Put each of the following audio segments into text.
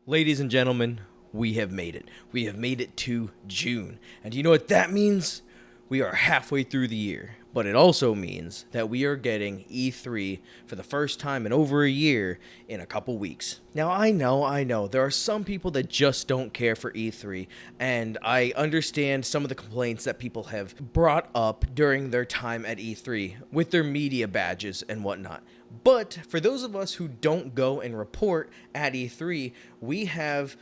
Ladies and gentlemen, we have made it. We have made it to June. And do you know what that means? We are halfway through the year. But it also means that we are getting E3 for the first time in over a year in a couple weeks. Now, I know, there are some people that just don't care for E3, and I understand some of the complaints that people have brought up during their time at E3 with their media badges and whatnot. But for those of us who don't go and report at E3, we have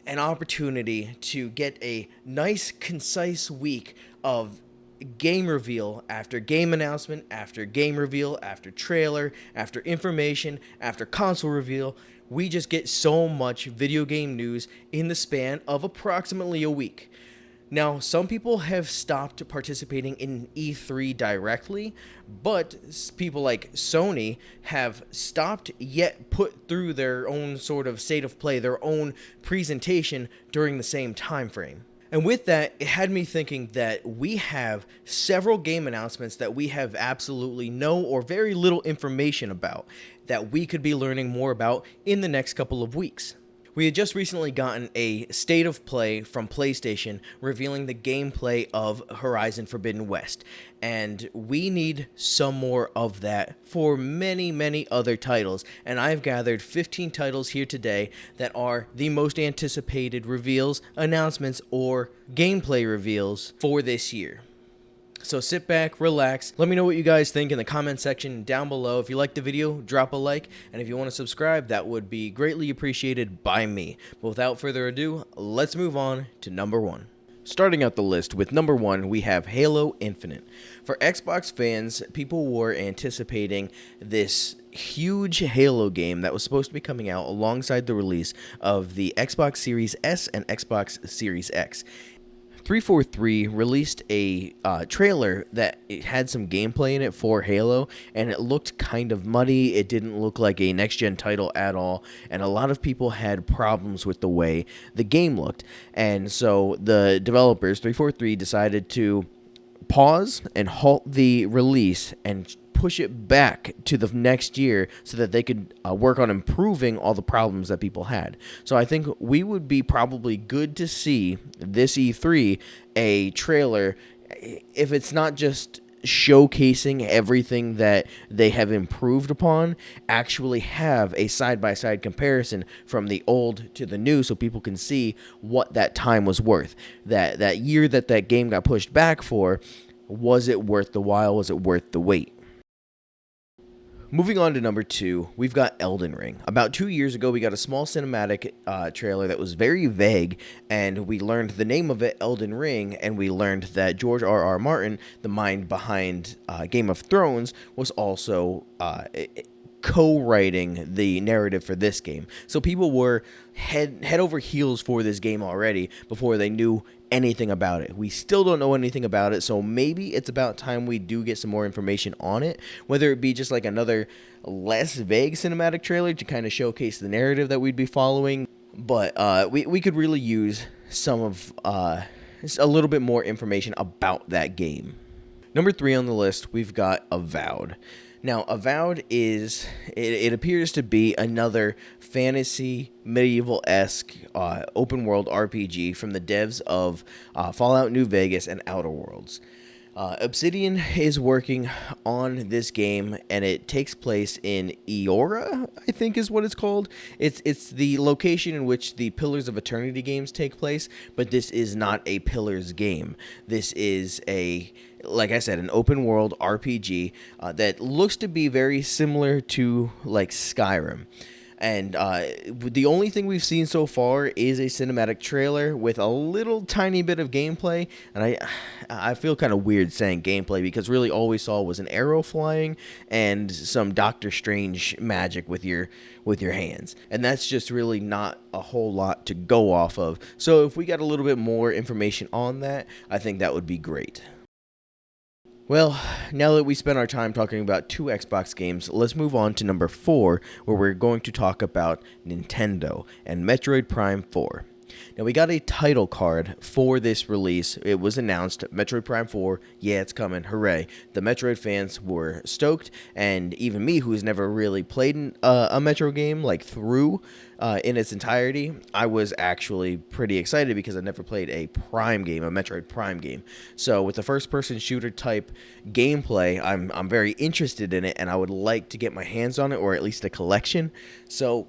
an opportunity to get a nice, concise week of game reveal after game announcement, after game reveal, after trailer, after information, after console reveal. We just get so much video game news in the span of approximately a week. Now, some people have stopped participating in E3 directly, but people like Sony have stopped yet put through their own sort of state of play, their own presentation during the same time frame. And with that, it had me thinking that we have several game announcements that we have absolutely no or very little information about that we could be learning more about in the next couple of weeks. We had just recently gotten a state of play from PlayStation revealing the gameplay of Horizon Forbidden West, and we need some more of that for many other titles, and I've gathered 15 titles here today that are the most anticipated reveals, announcements, or gameplay reveals for this year. So sit back, relax, let me know what you guys think in the comment section down below. If you liked the video, drop a like, and if you want to subscribe, that would be greatly appreciated by me. But without further ado, let's move on to number 1. Starting out the list with number 1, we have Halo Infinite. For Xbox fans, people were anticipating this huge Halo game that was supposed to be coming out alongside the release of the Xbox Series S and Xbox Series X. 343 released a trailer that it had some gameplay in it for Halo, and it looked kind of muddy. It didn't look like a next-gen title at all, and a lot of people had problems with the way the game looked. And so the developers, 343, decided to pause and halt the release and push it back to the next year so that they could work on improving all the problems that people had. So I think we would be probably good to see this E3 a trailer, if it's not just showcasing everything that they have improved upon, actually have a side-by-side comparison from the old to the new so people can see what that time was worth. That year that game got pushed back for, was it worth the while? Was it worth the wait? Moving on to number 2, we've got Elden Ring. About 2 years ago, we got a small cinematic trailer that was very vague, and we learned the name of it, Elden Ring, and we learned that George R.R. Martin, the mind behind Game of Thrones, was also co-writing the narrative for this game. So people were head over heels for this game already before they knew anything about it. We still don't know anything about it, so maybe it's about time we do get some more information on it, whether it be just like another less vague cinematic trailer to kind of showcase the narrative that we'd be following. But we could really use some of a little bit more information about that game. Number 3 on the list, we've got Avowed. Now, Avowed is, it appears to be another fantasy, medieval-esque, open-world RPG from the devs of Fallout New Vegas and Outer Worlds. Obsidian is working on this game, and it takes place in Eora, I think is what it's called. It's the location in which the Pillars of Eternity games take place, but this is not a Pillars game. This is like I said, an open world RPG that looks to be very similar to like Skyrim. And the only thing we've seen so far is a cinematic trailer with a little tiny bit of gameplay. And I feel kind of weird saying gameplay because really all we saw was an arrow flying and some Doctor Strange magic with your hands. And that's just really not a whole lot to go off of. So if we got a little bit more information on that, I think that would be great. Well, now that we spent our time talking about 2 Xbox games, let's move on to number 4, where we're going to talk about Nintendo and Metroid Prime 4. Now, we got a title card for this release. It was announced, Metroid Prime 4, yeah, it's coming, hooray. The Metroid fans were stoked, and even me, who's never really played a Metro game, like, through in its entirety, I was actually pretty excited because I never played a Prime game, a Metroid Prime game. So, with the first-person shooter type gameplay, I'm very interested in it, and I would like to get my hands on it, or at least a collection. So,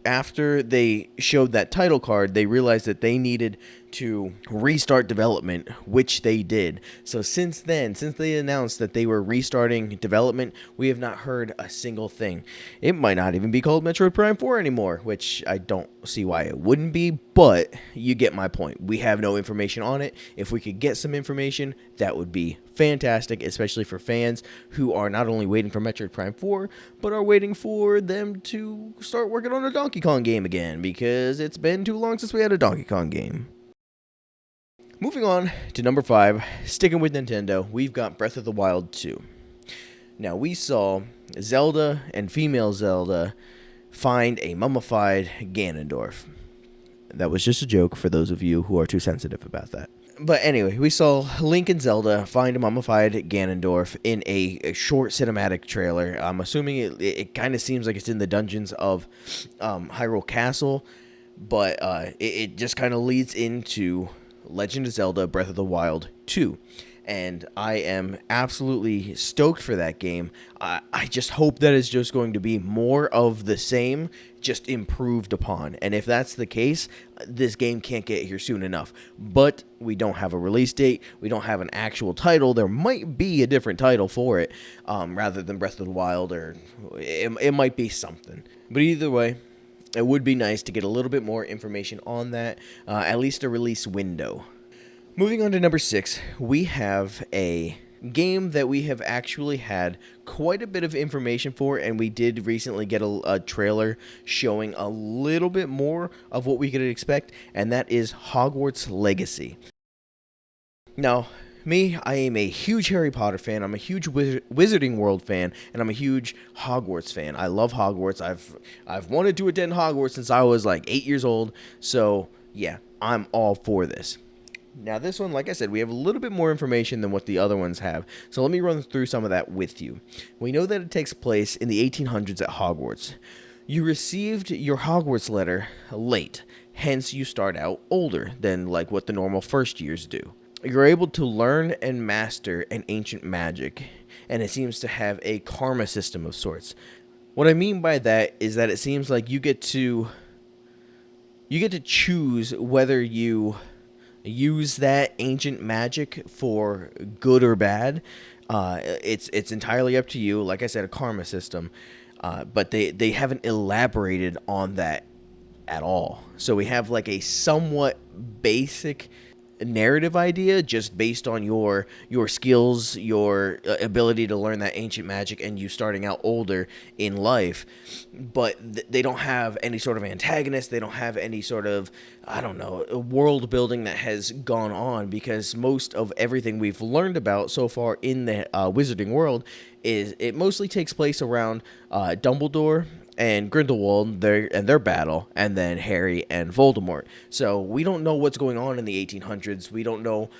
after they showed that title card, they realized that they needed to restart development, which they did. So since then, since they announced that they were restarting development, we have not heard a single thing. It might not even be called Metroid Prime 4 anymore, which I don't see why it wouldn't be, but you get my point. We have no information on it. If we could get some information, that would be fantastic, especially for fans who are not only waiting for Metroid Prime 4, but are waiting for them to start working on a Donkey Kong game again, because it's been too long since we had a Donkey Kong game. Moving on to number 5, sticking with Nintendo, we've got Breath of the Wild 2. Now, we saw Zelda and female Zelda find a mummified Ganondorf. That was just a joke for those of you who are too sensitive about that. But anyway, we saw Link and Zelda find a mummified Ganondorf in a short cinematic trailer. I'm assuming it kind of seems like it's in the dungeons of Hyrule Castle, but it just kind of leads into Legend of Zelda Breath of the Wild 2. And I am absolutely stoked for that game. I just hope that it's just going to be more of the same, just improved upon. And if that's the case, this game can't get here soon enough. But we don't have a release date. We don't have an actual title. There might be a different title for it, rather than Breath of the Wild, or it might be something. But either way, it would be nice to get a little bit more information on that, at least a release window. Moving on to number 6, we have a game that we have actually had quite a bit of information for, and we did recently get a trailer showing a little bit more of what we could expect, and that is Hogwarts Legacy. Now, me, I am a huge Harry Potter fan, I'm a huge Wizarding World fan, and I'm a huge Hogwarts fan. I love Hogwarts. I've wanted to attend Hogwarts since I was like 8 years old, so yeah, I'm all for this. Now, this one, like I said, we have a little bit more information than what the other ones have, so let me run through some of that with you. We know that it takes place in the 1800s at Hogwarts. You received your Hogwarts letter late, hence you start out older than like what the normal first years do. You're able to learn and master an ancient magic, and it seems to have a karma system of sorts. What I mean by that is that it seems like you get to choose whether you use that ancient magic for good or bad. It's entirely up to you. Like I said, a karma system, but they haven't elaborated on that at all. So we have like a somewhat basic narrative idea just based on your skills, your ability to learn that ancient magic, and you starting out older in life. But they don't have any sort of antagonist. They don't have any sort of, I don't know, world building that has gone on, because most of everything we've learned about so far in the Wizarding World is it mostly takes place around Dumbledore and Grindelwald, their battle, and then Harry and Voldemort. So we don't know what's going on in the 1800s. We don't know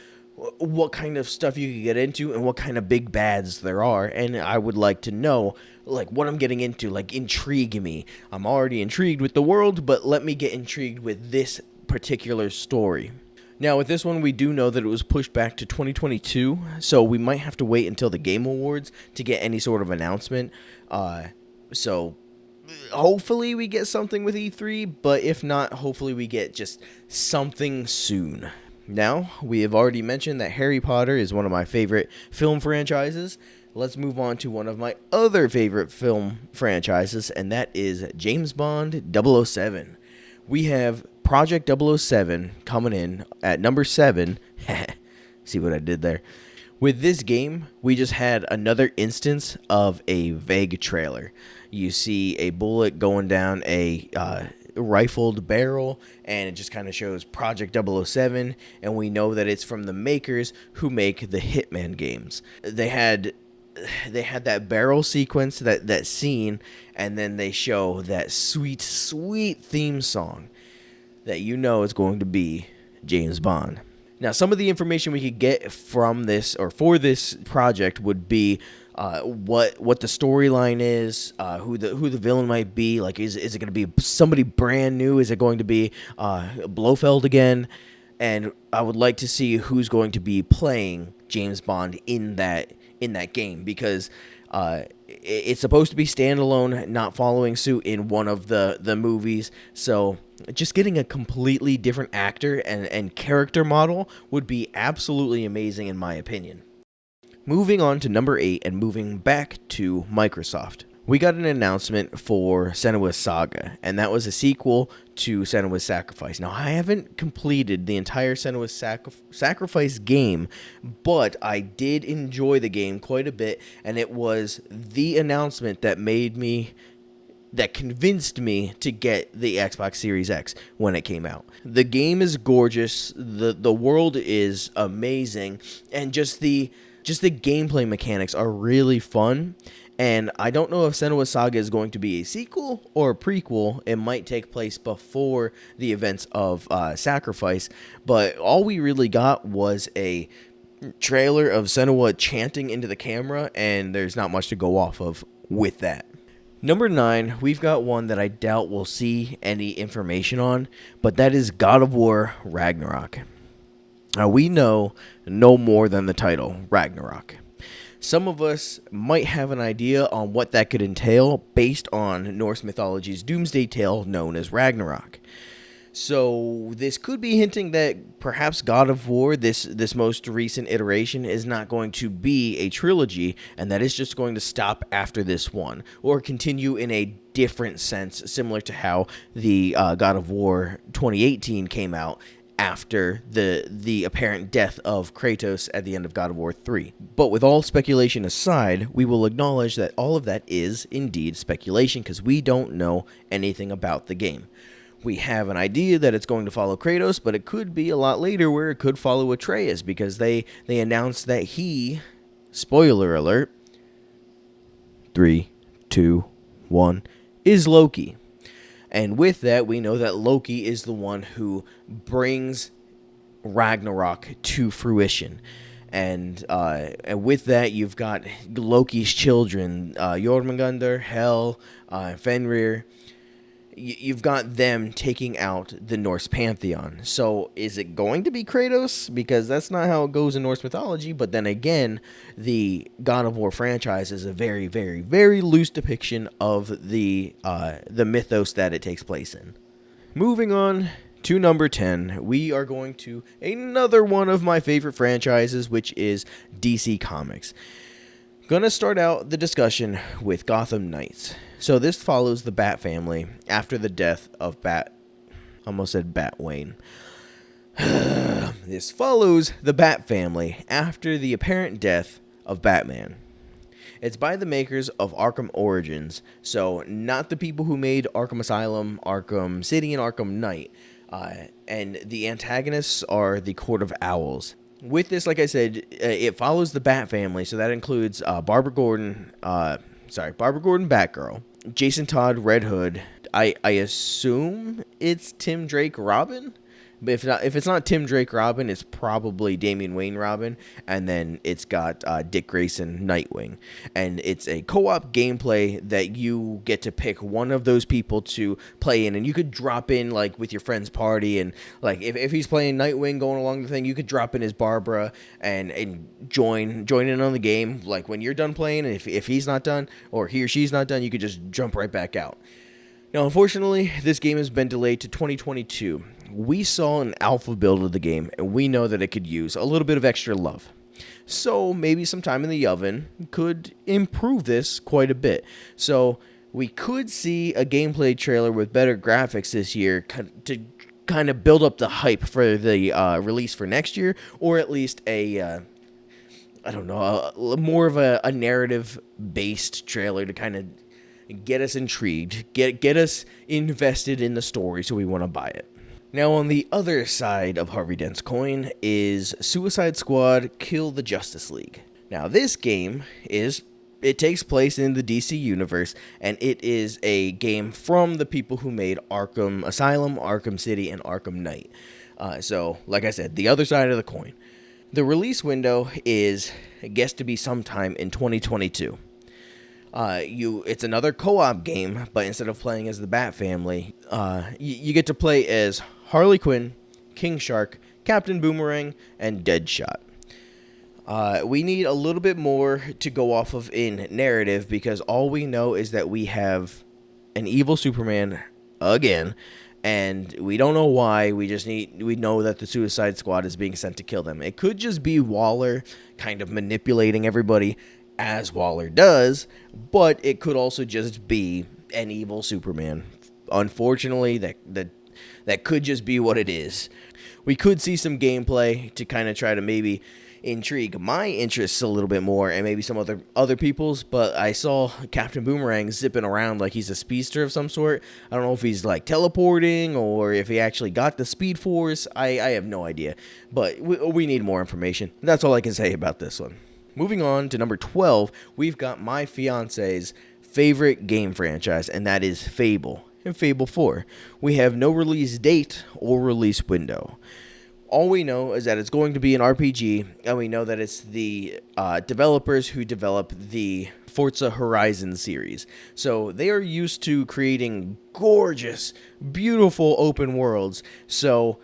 what kind of stuff you can get into and what kind of big bads there are. And I would like to know, like, what I'm getting into. Like, intrigue me. I'm already intrigued with the world, but let me get intrigued with this particular story. Now, with this one, we do know that it was pushed back to 2022, so we might have to wait until the Game Awards to get any sort of announcement. So hopefully we get something with E3, but if not, hopefully we get just something soon. Now, we have already mentioned that Harry Potter is one of my favorite film franchises. Let's move on to one of my other favorite film franchises, and that is James Bond 007. We have Project 007 coming in at number 7. See what I did there? With this game, we just had another instance of a vague trailer. You see a bullet going down a rifled barrel, and it just kind of shows Project 007, and we know that it's from the makers who make the Hitman games. They had that barrel sequence, that scene, and then they show that sweet theme song. that you know is going to be James Bond. Now, some of the information we could get from this or for this project would be what the storyline is, who the villain might be. Like, is it going to be somebody brand new? Is it going to be Blofeld again? And I would like to see who's going to be playing James Bond in that game, because it's supposed to be standalone, not following suit in one of the movies. So just getting a completely different actor and character model would be absolutely amazing in my opinion. Moving on to number 8 and moving back to Microsoft. We got an announcement for Senua's Saga, and that was a sequel to Senua's Sacrifice. Now, I haven't completed the entire Senua's Sacrifice game, but I did enjoy the game quite a bit, and it was the announcement that convinced me to get the Xbox Series X when it came out. The game is gorgeous, the world is amazing, and just the gameplay mechanics are really fun. And I don't know if Senua's Saga is going to be a sequel or a prequel. It might take place before the events of Sacrifice, but all we really got was a trailer of Senua chanting into the camera, and there's not much to go off of with that. Number 9, we've got one that I doubt we'll see any information on, but that is God of War Ragnarok. Now, we know no more than the title, Ragnarok. Some of us might have an idea on what that could entail based on Norse mythology's doomsday tale known as Ragnarok. So this could be hinting that perhaps God of War, this most recent iteration, is not going to be a trilogy, and that it's just going to stop after this one, or continue in a different sense, similar to how the God of War 2018 came out after the apparent death of Kratos at the end of God of War 3. But with all speculation aside, we will acknowledge that all of that is indeed speculation, because we don't know anything about the game. We have an idea that it's going to follow Kratos, but it could be a lot later where it could follow Atreus, because they announced that he, spoiler alert, 3, 2, 1, is Loki. And with that, we know that Loki is the one who brings Ragnarok to fruition. And with that, you've got Loki's children, Jormungandr, Hel, Fenrir. You've got them taking out the Norse pantheon. So is it going to be Kratos? Because that's not how it goes in Norse mythology. But then again, the God of War franchise is a very, very, very loose depiction of the mythos that it takes place in. Moving on to number 10, we are going to another one of my favorite franchises, which is DC Comics. Gonna start out the discussion with Gotham Knights. So this follows the Bat family after the death of Batwayne. This follows the Bat family after the apparent death of Batman. It's by the makers of Arkham Origins, so not the people who made Arkham Asylum, Arkham City, and Arkham Knight. And the antagonists are the Court of Owls. With this, like I said, it follows the Bat family, so that includes Barbara Gordon, Batgirl, Jason Todd, Red Hood. I assume it's Tim Drake, Robin. But if it's not Tim Drake, Robin, it's probably Damian Wayne, Robin, and then it's got Dick Grayson, Nightwing, and it's a co-op gameplay that you get to pick one of those people to play in, and you could drop in like with your friend's party, and like if he's playing Nightwing going along the thing, you could drop in as Barbara and join in on the game. Like when you're done playing, and if he's not done or he or she's not done, you could just jump right back out. Now, unfortunately, this game has been delayed to 2022. We saw an alpha build of the game, and we know that it could use a little bit of extra love. So maybe some time in the oven could improve this quite a bit. So we could see a gameplay trailer with better graphics this year to kind of build up the hype for the release for next year, or at least more of a narrative-based trailer to kind of get us intrigued, get us invested in the story so we want to buy it. Now, on the other side of Harvey Dent's coin is Suicide Squad Kill the Justice League. Now, this game is it takes place in the DC universe, and it is a game from the people who made Arkham Asylum, Arkham City, and Arkham Knight. So, like I said, the other side of the coin. The release window is guessed to be sometime in 2022. It's another co-op game, but instead of playing as the Bat family, you get to play as Harley Quinn, King Shark, Captain Boomerang, and Deadshot. We need a little bit more to go off of in narrative, because all we know is that we have an evil Superman again, and we don't know why. We know that the Suicide Squad is being sent to kill them. It could just be Waller kind of manipulating everybody, as Waller does, but it could also just be an evil Superman. Unfortunately, that could just be what it is. We could see some gameplay to kind of try to maybe intrigue my interests a little bit more, and maybe some other people's, but I saw Captain Boomerang zipping around like he's a speedster of some sort. I don't know if he's like teleporting or if he actually got the Speed Force. I have no idea, but we need more information. That's all I can say about this one. Moving on to number 12, we've got my fiance's favorite game franchise, and that is Fable and Fable 4. We have no release date or release window. All we know is that it's going to be an RPG, and we know that it's the developers who develop the Forza Horizon series. So they are used to creating gorgeous, beautiful open worlds. So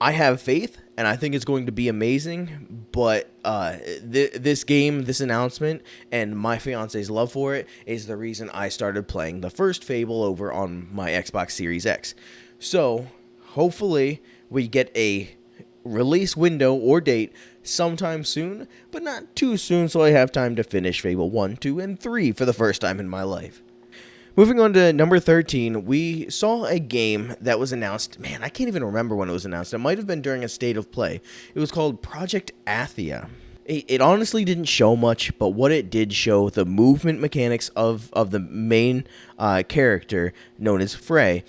I have faith, and I think it's going to be amazing, but this game, this announcement, and my fiance's love for it is the reason I started playing the first Fable over on my Xbox Series X. So hopefully we get a release window or date sometime soon, but not too soon, so I have time to finish Fable 1, 2, and 3 for the first time in my life. Moving on to number 13, we saw a game that was announced. Man, I can't even remember when it was announced. It might have been during a State of Play. It was called Project Athia. It honestly didn't show much, but what it did show, the movement mechanics of the main character known as Frey.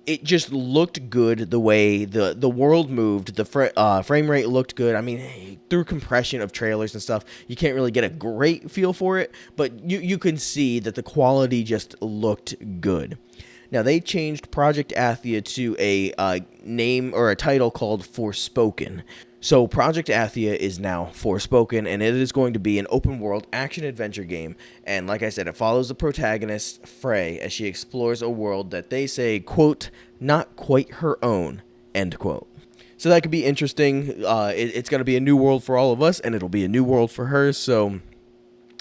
It just looked good the way the world moved. The frame rate looked good. I mean, through compression of trailers and stuff, you can't really get a great feel for it, but you can see that the quality just looked good. Now, they changed Project Athia to a name or a title called Forspoken. So Project Athia is now Forspoken, and it is going to be an open-world action-adventure game. And like I said, it follows the protagonist, Frey, as she explores a world that they say, quote, not quite her own, end quote. So that could be interesting. It's going to be a new world for all of us, and it'll be a new world for her, so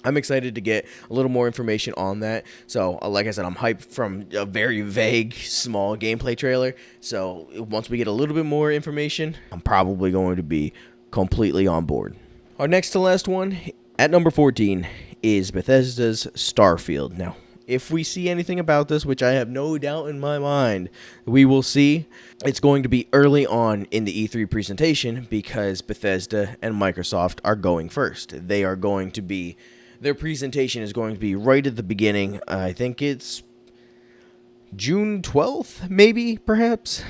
I'm excited to get a little more information on that. So, like I said, I'm hyped from a very vague, small gameplay trailer. So, once we get a little bit more information, I'm probably going to be completely on board. Our next to last one, at number 14, is Bethesda's Starfield. Now, if we see anything about this, which I have no doubt in my mind we will see, it's going to be early on in the E3 presentation, because Bethesda and Microsoft are going first. They are going to be... Their presentation is going to be right at the beginning. I think it's June 12th, maybe, perhaps?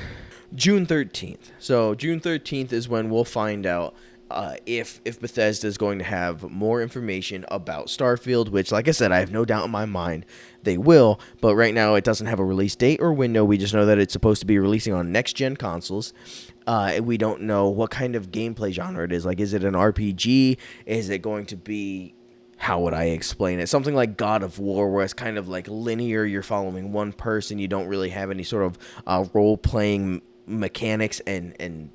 June 13th. So June 13th is when we'll find out if Bethesda is going to have more information about Starfield, which, like I said, I have no doubt in my mind they will. But right now, it doesn't have a release date or window. We just know that it's supposed to be releasing on next-gen consoles. We don't know what kind of gameplay genre it is. Like, is it an RPG? Is it going to be... How would I explain it? Something like God of War, where it's kind of like linear. You're following one person. You don't really have any sort of role-playing mechanics and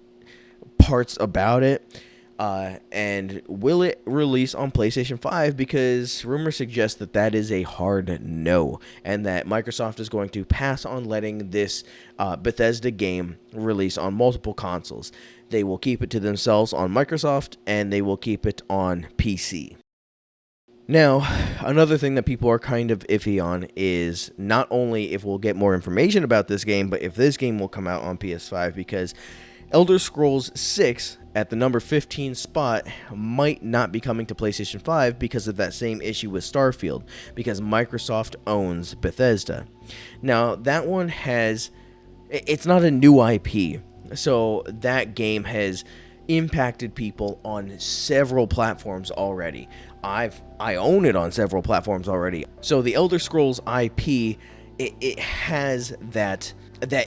parts about it. And will it release on PlayStation 5? Because rumors suggest that that is a hard no, and that Microsoft is going to pass on letting this Bethesda game release on multiple consoles. They will keep it to themselves on Microsoft, and they will keep it on PC. Now, another thing that people are kind of iffy on is not only if we'll get more information about this game, but if this game will come out on PS5, because Elder Scrolls 6 at the number 15 spot might not be coming to PlayStation 5 because of that same issue with Starfield, because Microsoft owns Bethesda. Now, that one it's not a new IP, so that game has impacted people on several platforms already. I own it on several platforms already. So the Elder Scrolls IP, it has that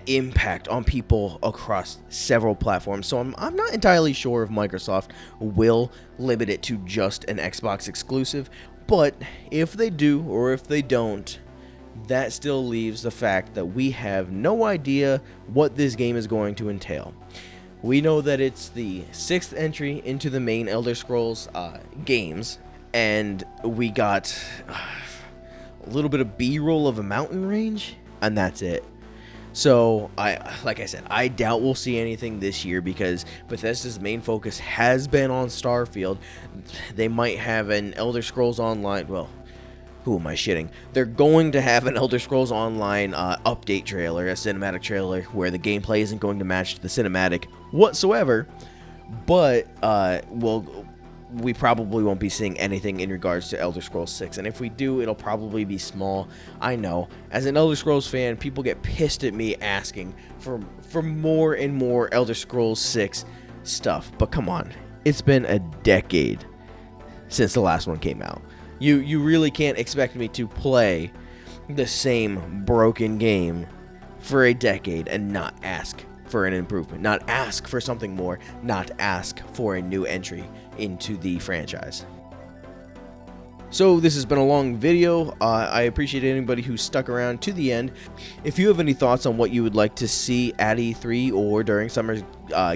impact on people across several platforms. So I'm not entirely sure if Microsoft will limit it to just an Xbox exclusive, but if they do or if they don't, that still leaves the fact that we have no idea what this game is going to entail. We know that it's the 6th entry into the main Elder Scrolls games, and we got a little bit of B-roll of a mountain range, and that's it. So, like I said, I doubt we'll see anything this year because Bethesda's main focus has been on Starfield. They might have an Elder Scrolls Online, well, who am I shitting? They're going to have an Elder Scrolls Online update trailer, a cinematic trailer, where the gameplay isn't going to match the cinematic whatsoever, but we probably won't be seeing anything in regards to Elder Scrolls 6, and if we do, it'll probably be small. I know, as an Elder Scrolls fan, people get pissed at me asking for more and more Elder Scrolls 6 stuff, but come on, it's been a decade since the last one came out. You really can't expect me to play the same broken game for a decade and not ask for an improvement, not ask for something more, not ask for a new entry into the franchise. So this has been a long video. I appreciate anybody who stuck around to the end. If you have any thoughts on what you would like to see at E3 or during Summer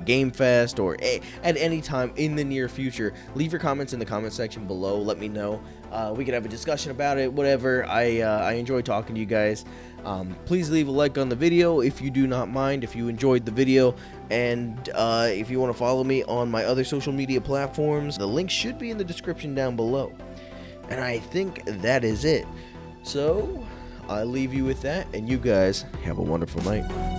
Game Fest or at any time in the near future, leave your comments in the comment section below. Let me know. We can have a discussion about it, whatever. I enjoy talking to you guys. Please leave a like on the video if you do not mind, if you enjoyed the video, and if you want to follow me on my other social media platforms, the link should be in the description down below. And I think that is it. So, I leave you with that, and you guys have a wonderful night.